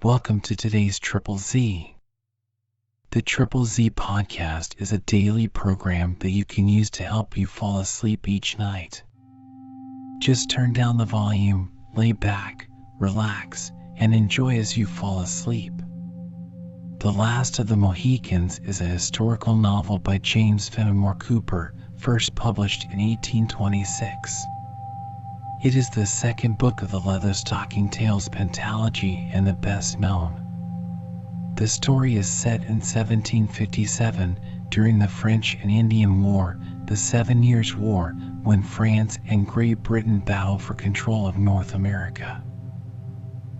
Welcome to today's Triple Z. The Triple Z podcast is a daily program that you can use to help you fall asleep each night. Just turn down the volume, lay back, relax, and enjoy as you fall asleep. The Last of the Mohicans is a historical novel by James Fenimore Cooper, first published in 1826. It is the second book of the Leatherstocking Tales pentalogy and the best known. The story is set in 1757 during the French and Indian War, the 7 Years' War, when France and Great Britain battle for control of North America.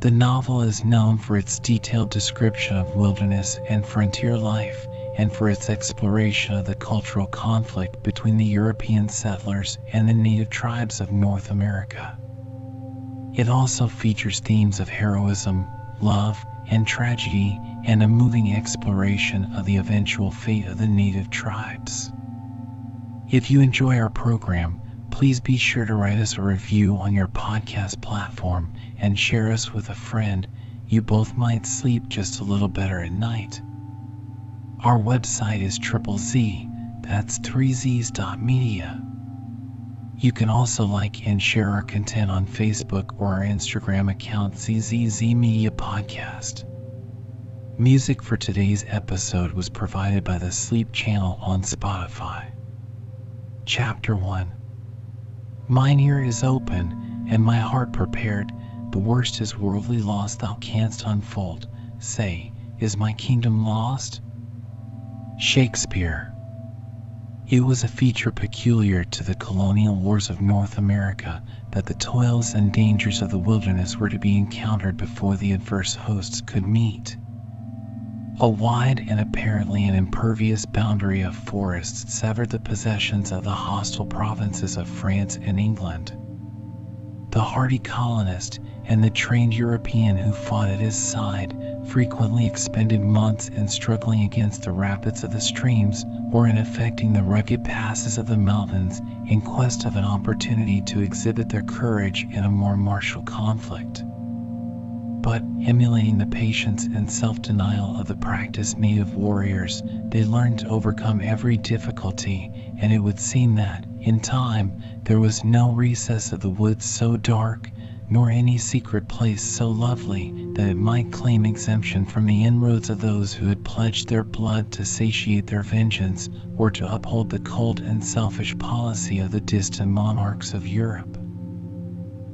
The novel is known for its detailed description of wilderness and frontier life, and for its exploration of the cultural conflict between the European settlers and the native tribes of North America. It also features themes of heroism, love, and tragedy, and a moving exploration of the eventual fate of the native tribes. If you enjoy our program, please be sure to write us a review on your podcast platform and share us with a friend. You both might sleep just a little better at night. Our website is Triple Z, that's 3zs.media. You can also like and share our content on Facebook or our Instagram account ZZZ Media Podcast. Music for today's episode was provided by the Sleep Channel on Spotify. Chapter 1. Mine ear is open, and my heart prepared. The worst is worldly loss thou canst unfold. Say, is my kingdom lost? Shakespeare. It was a feature peculiar to the colonial wars of North America that the toils and dangers of the wilderness were to be encountered before the adverse hosts could meet. A wide and apparently an impervious boundary of forests severed the possessions of the hostile provinces of France and England. The hardy colonist and the trained European who fought at his side frequently expended months in struggling against the rapids of the streams or in effecting the rugged passes of the mountains in quest of an opportunity to exhibit their courage in a more martial conflict. But, emulating the patience and self-denial of the practiced native warriors, they learned to overcome every difficulty, and it would seem that, in time, there was no recess of the woods so dark, nor any secret place so lovely, that it might claim exemption from the inroads of those who had pledged their blood to satiate their vengeance, or to uphold the cold and selfish policy of the distant monarchs of Europe.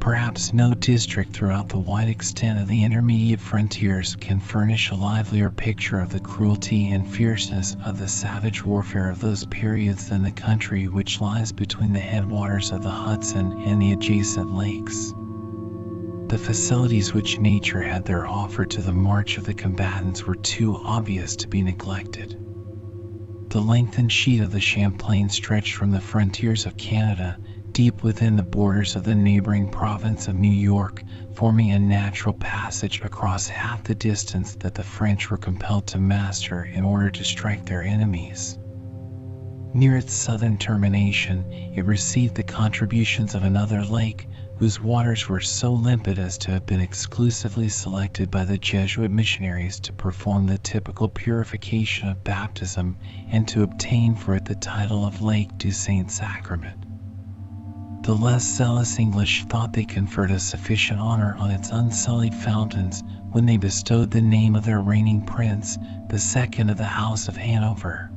Perhaps no district throughout the wide extent of the intermediate frontiers can furnish a livelier picture of the cruelty and fierceness of the savage warfare of those periods than the country which lies between the headwaters of the Hudson and the adjacent lakes. The facilities which nature had there offered to the march of the combatants were too obvious to be neglected. The lengthened sheet of the Champlain stretched from the frontiers of Canada deep within the borders of the neighboring province of New York, forming a natural passage across half the distance that the French were compelled to master in order to strike their enemies. Near its southern termination, it received the contributions of another lake, whose waters were so limpid as to have been exclusively selected by the Jesuit missionaries to perform the typical purification of baptism and to obtain for it the title of Lake du Saint-Sacrament. The less zealous English thought they conferred a sufficient honor on its unsullied fountains when they bestowed the name of their reigning prince, the second of the House of Hanover.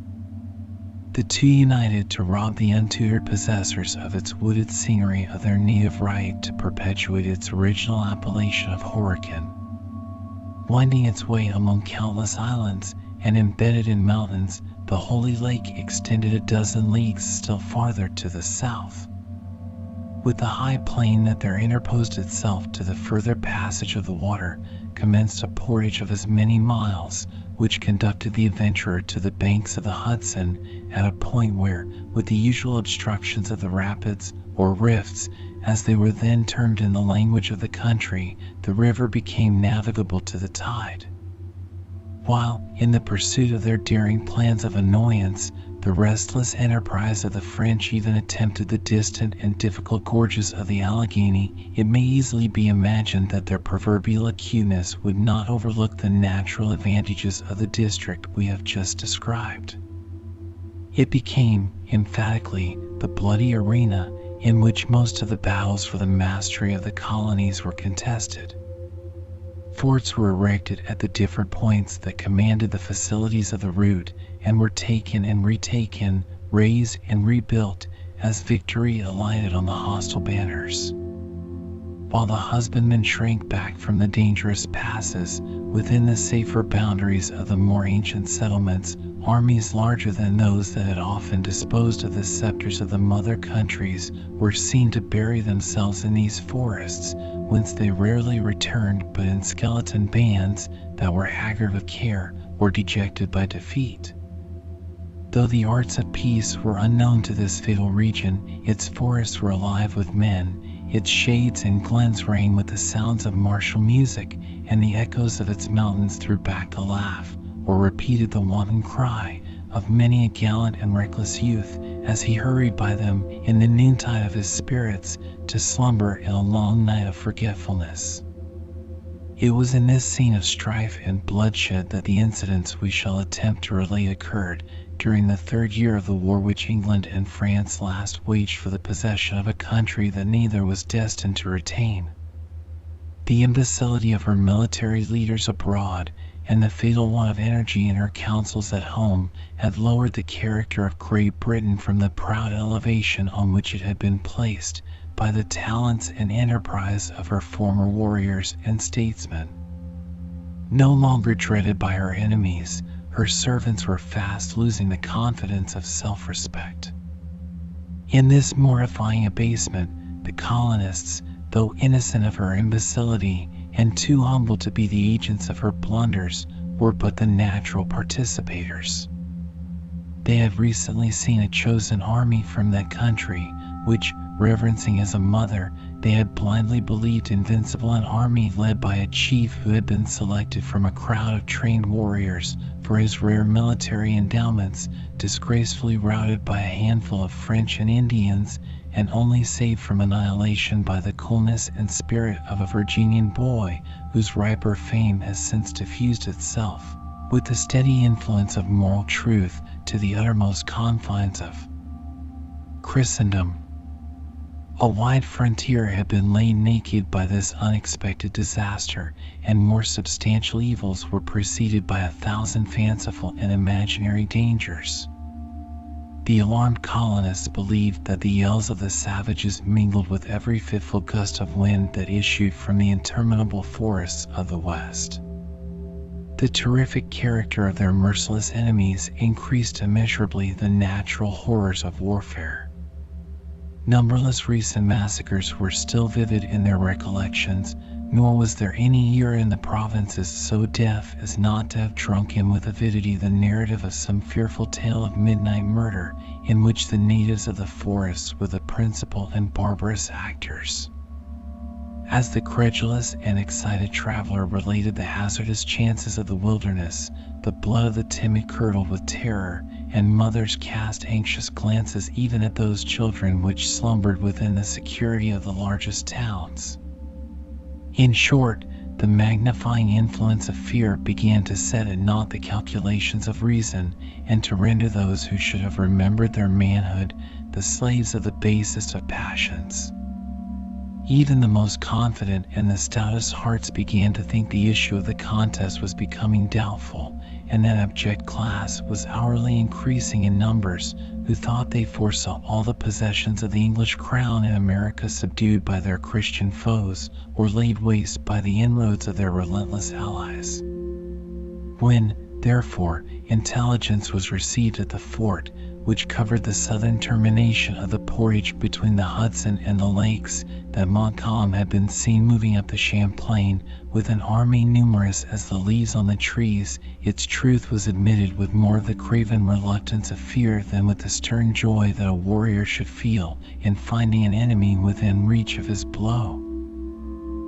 The two united to rob the untutored possessors of its wooded scenery of their native right to perpetuate its original appellation of Horican. Winding its way among countless islands and embedded in mountains, the Holy Lake extended a dozen leagues still farther to the south. With the high plain that there interposed itself to the further passage of the water, commenced a portage of as many miles, which conducted the adventurer to the banks of the Hudson at a point where, with the usual obstructions of the rapids, or rifts, as they were then termed in the language of the country, the river became navigable to the tide. While, in the pursuit of their daring plans of annoyance, The restless enterprise of the French even attempted the distant and difficult gorges of the Allegheny. It may easily be imagined that their proverbial acuteness would not overlook the natural advantages of the district we have just described. It became, emphatically, the bloody arena in which most of the battles for the mastery of the colonies were contested. Forts were erected at the different points that commanded the facilities of the route, and were taken and retaken, razed and rebuilt, as victory alighted on the hostile banners. While the husbandmen shrank back from the dangerous passes within the safer boundaries of the more ancient settlements, armies larger than those that had often disposed of the scepters of the mother countries were seen to bury themselves in these forests, whence they rarely returned but in skeleton bands that were haggard of care or dejected by defeat. Though the arts of peace were unknown to this fatal region, its forests were alive with men, its shades and glens rang with the sounds of martial music, and the echoes of its mountains threw back the laugh, or repeated the wanton cry, of many a gallant and reckless youth, as he hurried by them in the noontide of his spirits to slumber in a long night of forgetfulness. It was in this scene of strife and bloodshed that the incidents we shall attempt to relate occurred during the third year of the war which England and France last waged for the possession of a country that neither was destined to retain. The imbecility of her military leaders abroad, and the fatal want of energy in her councils at home, had lowered the character of Great Britain from the proud elevation on which it had been placed by the talents and enterprise of her former warriors and statesmen. No longer dreaded by her enemies, her servants were fast losing the confidence of self-respect. In this mortifying abasement, the colonists, though innocent of her imbecility and too humble to be the agents of her blunders, were but the natural participators. They had recently seen a chosen army from that country, which, reverencing as a mother, they had blindly believed invincible, an army led by a chief who had been selected from a crowd of trained warriors for his rare military endowments, disgracefully routed by a handful of French and Indians, and only saved from annihilation by the coolness and spirit of a Virginian boy whose riper fame has since diffused itself, with the steady influence of moral truth, to the uttermost confines of Christendom. A wide frontier had been laid naked by this unexpected disaster, and more substantial evils were preceded by 1,000 fanciful and imaginary dangers. The alarmed colonists believed that the yells of the savages mingled with every fitful gust of wind that issued from the interminable forests of the West. The terrific character of their merciless enemies increased immeasurably the natural horrors of warfare. Numberless recent massacres were still vivid in their recollections, nor was there any ear in the provinces so deaf as not to have drunk in with avidity the narrative of some fearful tale of midnight murder, in which the natives of the forests were the principal and barbarous actors. As the credulous and excited traveler related the hazardous chances of the wilderness, the blood of the timid curdled with terror, and mothers cast anxious glances even at those children which slumbered within the security of the largest towns. In short, the magnifying influence of fear began to set at naught the calculations of reason, and to render those who should have remembered their manhood the slaves of the basest of passions. Even the most confident and the stoutest hearts began to think the issue of the contest was becoming doubtful, and that abject class was hourly increasing in numbers who thought they foresaw all the possessions of the English crown in America subdued by their Christian foes, or laid waste by the inroads of their relentless allies. When, therefore, intelligence was received at the fort, which covered the southern termination of the portage between the Hudson and the lakes, that Montcalm had been seen moving up the Champlain with an army numerous as the leaves on the trees, its truth was admitted with more of the craven reluctance of fear than with the stern joy that a warrior should feel in finding an enemy within reach of his blow.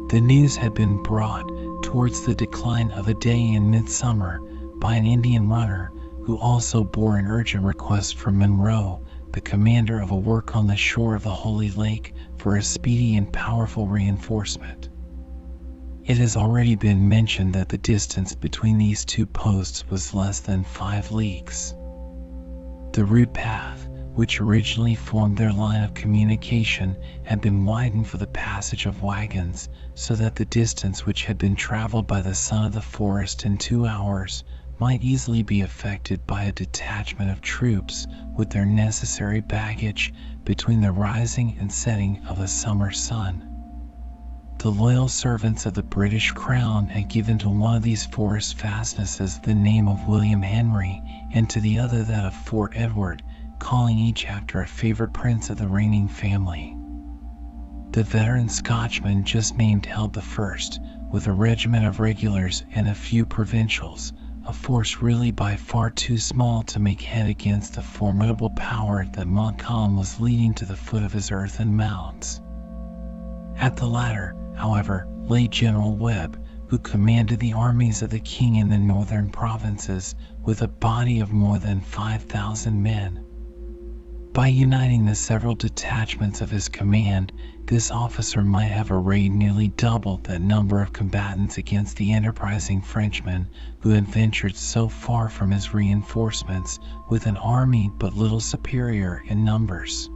The news had been brought, towards the decline of a day in midsummer, by an Indian runner, who also bore an urgent request from Monroe, the commander of a work on the shore of the Holy Lake, for a speedy and powerful reinforcement. It has already been mentioned that the distance between these two posts was less than 5 leagues. The route path, which originally formed their line of communication, had been widened for the passage of wagons, so that the distance which had been traveled by the son of the forest in 2 hours might easily be effected by a detachment of troops with their necessary baggage between the rising and setting of the summer sun. The loyal servants of the British Crown had given to one of these forest fastnesses the name of William Henry, and to the other that of Fort Edward, calling each after a favorite prince of the reigning family. The veteran Scotchman just named held the first, with a regiment of regulars and a few provincials, a force really by far too small to make head against the formidable power that Montcalm was leading to the foot of his earthen mounds. At the latter, however, lay General Webb, who commanded the armies of the king in the northern provinces with a body of more than 5,000 men. By uniting the several detachments of his command, this officer might have arrayed nearly double that number of combatants against the enterprising Frenchmen who had ventured so far from his reinforcements with an army but little superior in numbers.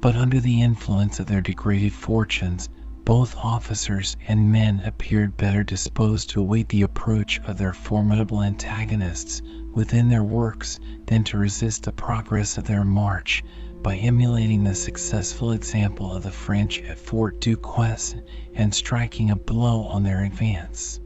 But under the influence of their degraded fortunes, both officers and men appeared better disposed to await the approach of their formidable antagonists within their works than to resist the progress of their march by emulating the successful example of the French at Fort Duquesne and striking a blow on their advance.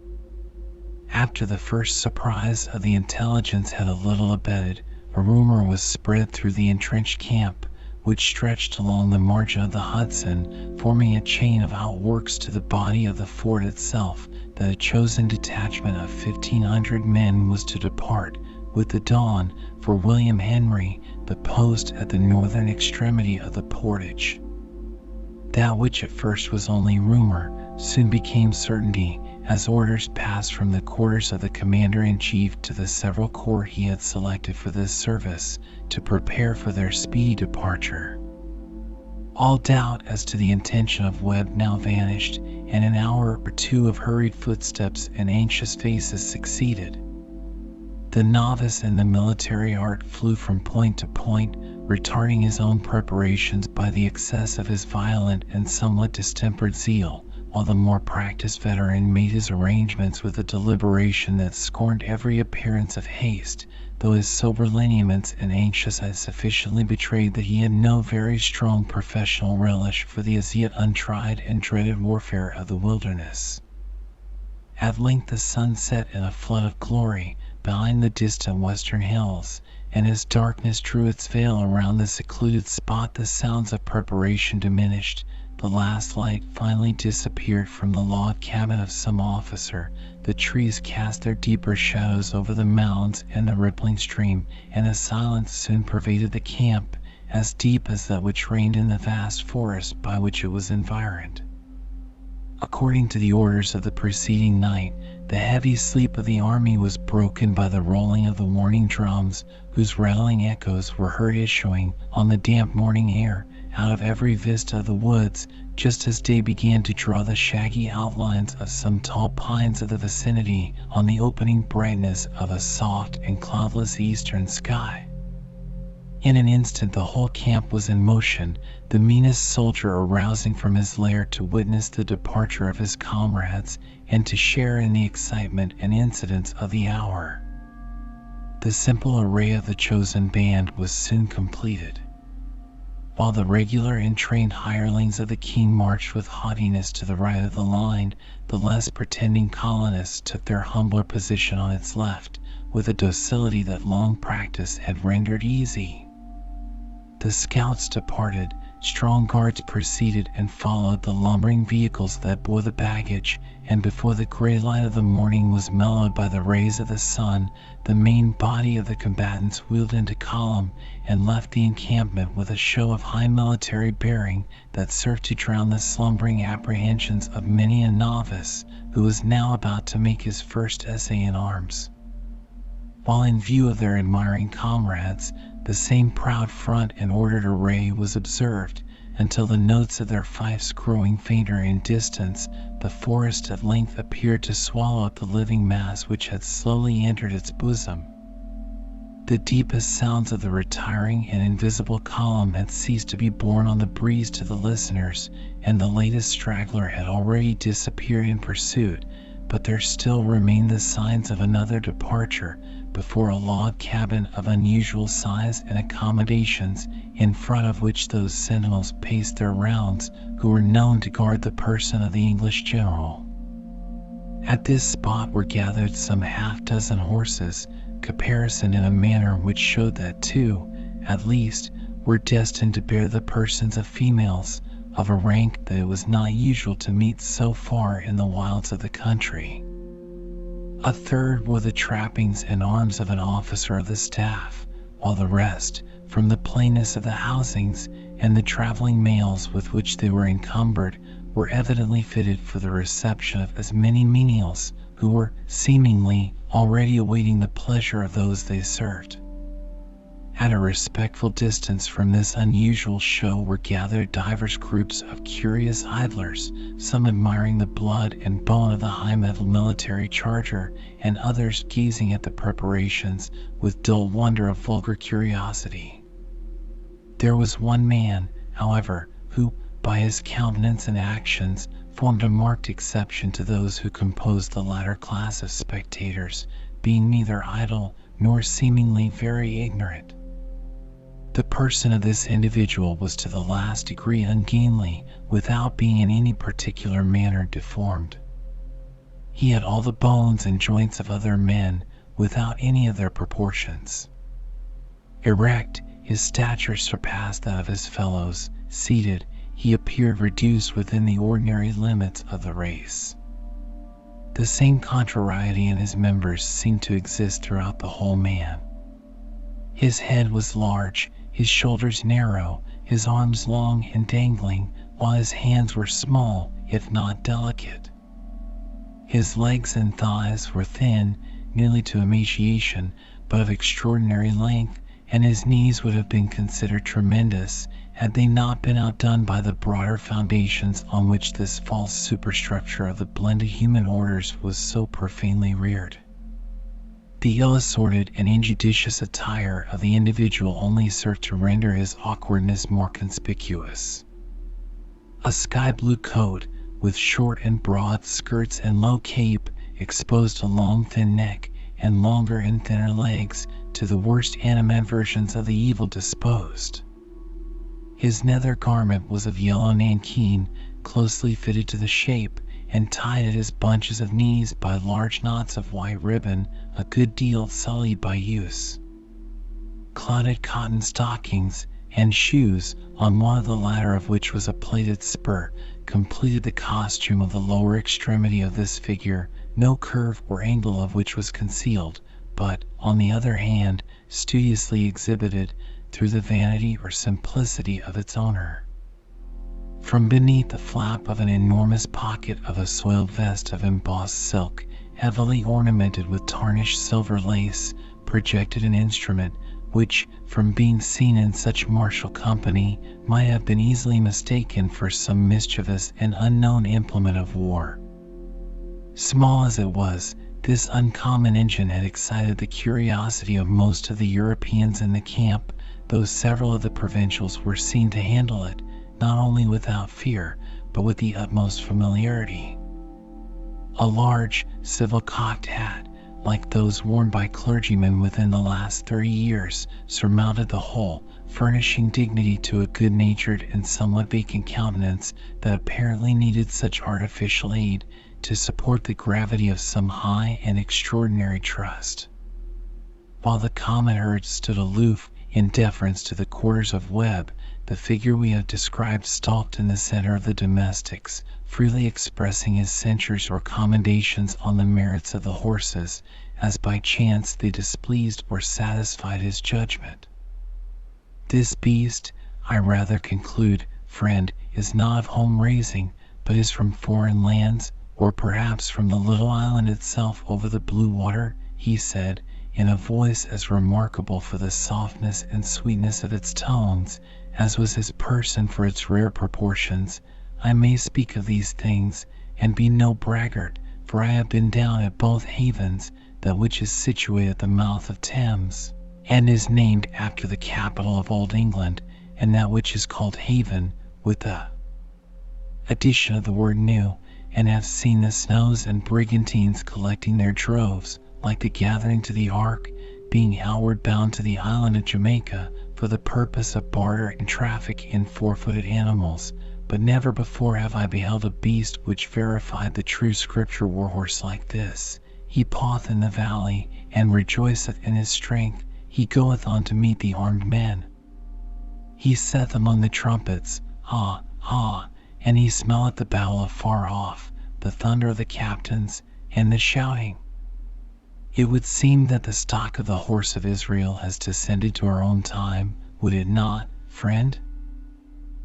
After the first surprise of the intelligence had a little abated, a rumor was spread through the entrenched camp, which stretched along the margin of the Hudson, forming a chain of outworks to the body of the fort itself, that a chosen detachment of 1,500 men was to depart with the dawn for William Henry, the post at the northern extremity of the portage. That which at first was only rumor soon became certainty, as orders passed from the quarters of the commander-in-chief to the several corps he had selected for this service to prepare for their speedy departure. All doubt as to the intention of Webb now vanished, and an hour or two of hurried footsteps and anxious faces succeeded. The novice in the military art flew from point to point, retarding his own preparations by the excess of his violent and somewhat distempered zeal, while the more practiced veteran made his arrangements with a deliberation that scorned every appearance of haste, though his sober lineaments and anxious eyes sufficiently betrayed that he had no very strong professional relish for the as yet untried and dreaded warfare of the wilderness. At length the sun set in a flood of glory behind the distant western hills, and as darkness drew its veil around the secluded spot, the sounds of preparation diminished. The last light finally disappeared from the log cabin of some officer. The trees cast their deeper shadows over the mounds and the rippling stream, and a silence soon pervaded the camp, as deep as that which reigned in the vast forest by which it was environed. According to the orders of the preceding night, the heavy sleep of the army was broken by the rolling of the warning drums, whose rattling echoes were heard issuing on the damp morning air out of every vista of the woods, just as day began to draw the shaggy outlines of some tall pines of the vicinity on the opening brightness of a soft and cloudless eastern sky. In an instant the whole camp was in motion, the meanest soldier arousing from his lair to witness the departure of his comrades and to share in the excitement and incidents of the hour. The simple array of the chosen band was soon completed. While the regular and trained hirelings of the king marched with haughtiness to the right of the line, the less pretending colonists took their humbler position on its left, with a docility that long practice had rendered easy. The scouts departed, strong guards preceded and followed the lumbering vehicles that bore the baggage, and before the gray light of the morning was mellowed by the rays of the sun, the main body of the combatants wheeled into column and left the encampment with a show of high military bearing that served to drown the slumbering apprehensions of many a novice who was now about to make his first essay in arms. while in view of their admiring comrades, the same proud front and ordered array was observed, until the notes of their fifes growing fainter in distance, the forest at length appeared to swallow up the living mass which had slowly entered its bosom. The deepest sounds of the retiring and invisible column had ceased to be borne on the breeze to the listeners, and the latest straggler had already disappeared in pursuit, but there still remained the signs of another departure before a log cabin of unusual size and accommodations, in front of which those sentinels paced their rounds who were known to guard the person of the English general. At this spot were gathered some half-dozen horses, caparisoned in a manner which showed that two, at least, were destined to bear the persons of females, of a rank that it was not usual to meet so far in the wilds of the country. A third wore the trappings and arms of an officer of the staff, while the rest, from the plainness of the housings and the traveling mails with which they were encumbered, were evidently fitted for the reception of as many menials who were, seemingly, already awaiting the pleasure of those they served. At a respectful distance from this unusual show were gathered divers groups of curious idlers, some admiring the blood and bone of the high-mettled military charger, and others gazing at the preparations with dull wonder of vulgar curiosity. There was one man, however, who, by his countenance and actions, formed a marked exception to those who composed the latter class of spectators, being neither idle nor seemingly very ignorant. The person of this individual was to the last degree ungainly, without being in any particular manner deformed. He had all the bones and joints of other men, without any of their proportions. Erect, his stature surpassed that of his fellows. Seated, he appeared reduced within the ordinary limits of the race. The same contrariety in his members seemed to exist throughout the whole man. His head was large, his shoulders narrow, his arms long and dangling, while his hands were small, if not delicate. His legs and thighs were thin, nearly to emaciation, but of extraordinary length, and his knees would have been considered tremendous had they not been outdone by the broader foundations on which this false superstructure of the blended human orders was so profanely reared. The ill-assorted and injudicious attire of the individual only served to render his awkwardness more conspicuous. A sky-blue coat, with short and broad skirts and low cape, exposed a long thin neck and longer and thinner legs to the worst animadversions of the evil-disposed. His nether garment was of yellow nankeen, closely fitted to the shape, and tied at his bunches of knees by large knots of white ribbon, a good deal sullied by use. Clotted cotton stockings and shoes, on one of the latter of which was a plated spur, completed the costume of the lower extremity of this figure, no curve or angle of which was concealed, but, on the other hand, studiously exhibited through the vanity or simplicity of its owner. From beneath the flap of an enormous pocket of a soiled vest of embossed silk, heavily ornamented with tarnished silver lace, projected an instrument which, from being seen in such martial company, might have been easily mistaken for some mischievous and unknown implement of war. Small as it was, this uncommon engine had excited the curiosity of most of the Europeans in the camp, though several of the provincials were seen to handle it, not only without fear, but with the utmost familiarity. A large, civil cocked hat, like those worn by clergymen within the last 30 years, surmounted the whole, furnishing dignity to a good-natured and somewhat vacant countenance that apparently needed such artificial aid to support the gravity of some high and extraordinary trust. While the common herd stood aloof in deference to the quarters of Webb, the figure we have described stalked in the center of the domestics, freely expressing his censures or commendations on the merits of the horses, as by chance they displeased or satisfied his judgment. This beast, I rather conclude, friend, is not of home raising, but is from foreign lands, or perhaps from the little island itself over the blue water, he said, in a voice as remarkable for the softness and sweetness of its tones as was his person for its rare proportions. I may speak of these things, and be no braggart, for I have been down at both havens, that which is situated at the mouth of Thames, and is named after the capital of Old England, and that which is called Haven, with the addition of the word new, and have seen the snows and brigantines collecting their droves, like the gathering to the ark, being outward bound to the island of Jamaica, for the purpose of barter and traffic in four-footed animals. But never before have I beheld a beast which verified the true scripture warhorse like this. He paweth in the valley, and rejoiceth in his strength. He goeth on to meet the armed men. He saith among the trumpets, Ha, ha, and he smelleth the battle afar off, the thunder of the captains, and the shouting. It would seem that the stock of the horse of Israel has descended to our own time, would it not, friend?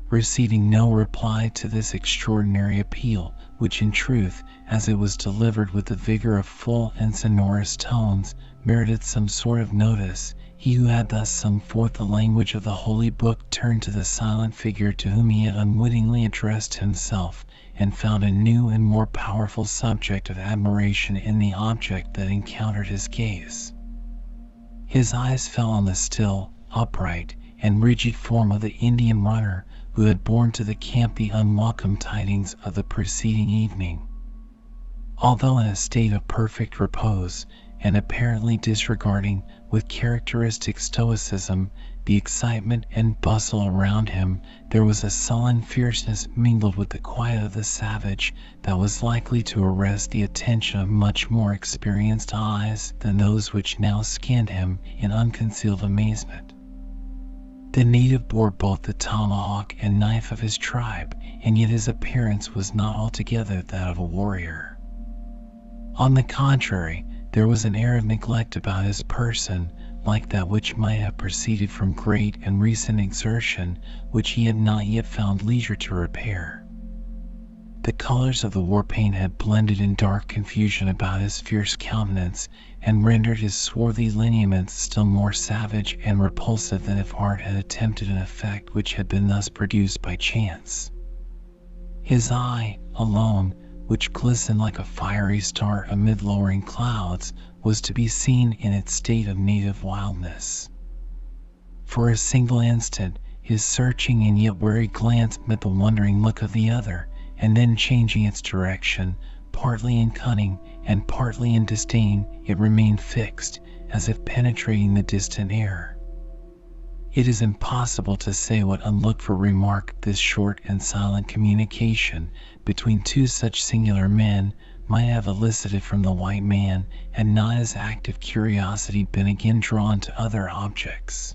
Receiving no reply to this extraordinary appeal, which in truth, as it was delivered with the vigor of full and sonorous tones, merited some sort of notice, he who had thus sung forth the language of the holy book turned to the silent figure to whom he had unwittingly addressed himself, and found a new and more powerful subject of admiration in the object that encountered his gaze. His eyes fell on the still, upright, and rigid form of the Indian runner who had borne to the camp the unwelcome tidings of the preceding evening. Although in a state of perfect repose, and apparently disregarding, with characteristic stoicism, the excitement and bustle around him, there was a sullen fierceness mingled with the quiet of the savage that was likely to arrest the attention of much more experienced eyes than those which now scanned him in unconcealed amazement. The native bore both the tomahawk and knife of his tribe, and yet his appearance was not altogether that of a warrior. On the contrary, there was an air of neglect about his person, like that which might have proceeded from great and recent exertion, which he had not yet found leisure to repair. The colors of the war paint had blended in dark confusion about his fierce countenance, and rendered his swarthy lineaments still more savage and repulsive than if art had attempted an effect which had been thus produced by chance. His eye, alone, which glistened like a fiery star amid lowering clouds, was to be seen in its state of native wildness. For a single instant, his searching and yet wary glance met the wondering look of the other, and then changing its direction, partly in cunning and partly in disdain, it remained fixed, as if penetrating the distant air. It is impossible to say what unlooked-for remark this short and silent communication between two such singular men might have elicited from the white man, had not his active curiosity been again drawn to other objects.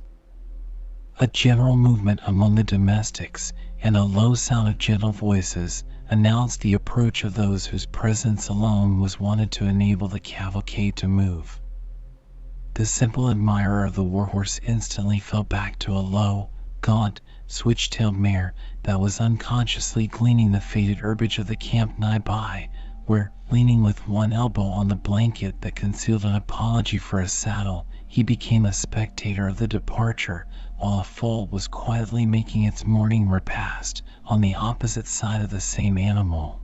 A general movement among the domestics, and a low sound of gentle voices, announced the approach of those whose presence alone was wanted to enable the cavalcade to move. The simple admirer of the warhorse instantly fell back to a low, gaunt, switch-tailed mare that was unconsciously gleaning the faded herbage of the camp nigh by, where, leaning with one elbow on the blanket that concealed an apology for a saddle, he became a spectator of the departure, while a foal was quietly making its morning repast on the opposite side of the same animal.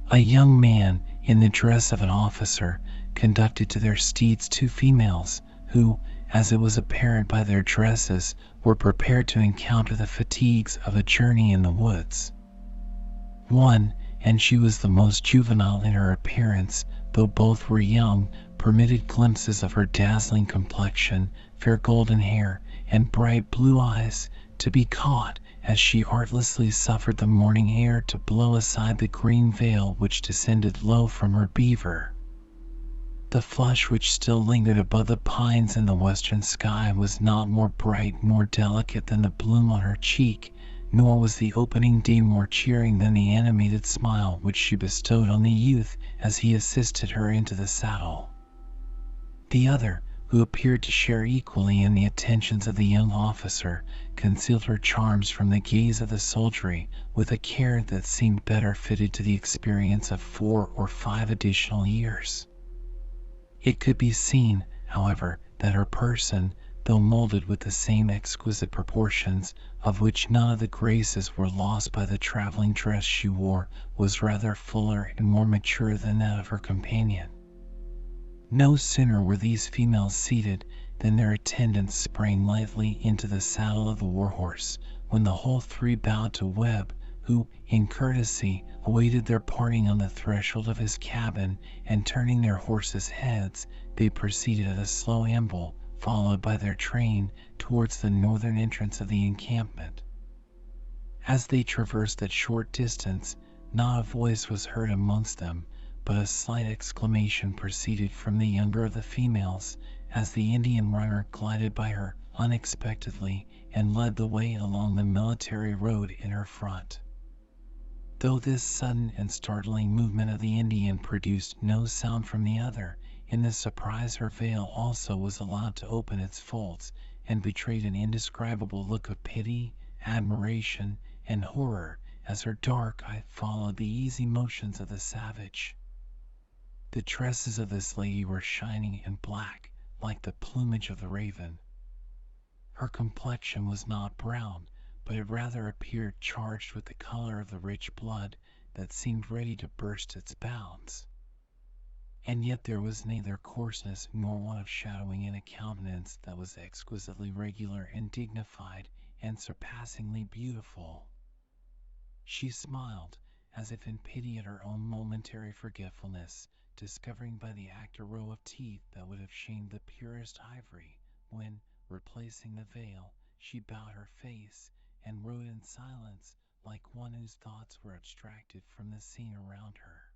A young man, in the dress of an officer, conducted to their steeds two females, who, as it was apparent by their dresses, were prepared to encounter the fatigues of a journey in the woods. One, and she was the most juvenile in her appearance, though both were young, permitted glimpses of her dazzling complexion, fair golden hair, and bright blue eyes, to be caught, as she artlessly suffered the morning air to blow aside the green veil which descended low from her beaver. The flush which still lingered above the pines in the western sky was not more bright nor delicate than the bloom on her cheek, nor was the opening day more cheering than the animated smile which she bestowed on the youth as he assisted her into the saddle. The other, who appeared to share equally in the attentions of the young officer, concealed her charms from the gaze of the soldiery with a care that seemed better fitted to the experience of 4 or 5 additional years. It could be seen, however, that her person, though molded with the same exquisite proportions, of which none of the graces were lost by the traveling dress she wore, was rather fuller and more mature than that of her companion. No sooner were these females seated than their attendants sprang lightly into the saddle of the war-horse, when the whole three bowed to Webb, who, in courtesy, awaited their parting on the threshold of his cabin, and turning their horses' heads, they proceeded at a slow amble, followed by their train, towards the northern entrance of the encampment. As they traversed that short distance, not a voice was heard amongst them, but a slight exclamation proceeded from the younger of the females, as the Indian runner glided by her unexpectedly and led the way along the military road in her front. Though this sudden and startling movement of the Indian produced no sound from the other, in the surprise her veil also was allowed to open its folds, and betrayed an indescribable look of pity, admiration, and horror, as her dark eye followed the easy motions of the savage. The tresses of this lady were shining and black, like the plumage of the raven. Her complexion was not brown, but it rather appeared charged with the color of the rich blood that seemed ready to burst its bounds. And yet there was neither coarseness nor want of shadowing in a countenance that was exquisitely regular and dignified and surpassingly beautiful. She smiled, as if in pity at her own momentary forgetfulness, discovering by the act a row of teeth that would have shamed the purest ivory, when, replacing the veil, she bowed her face, and rode in silence like one whose thoughts were abstracted from the scene around her.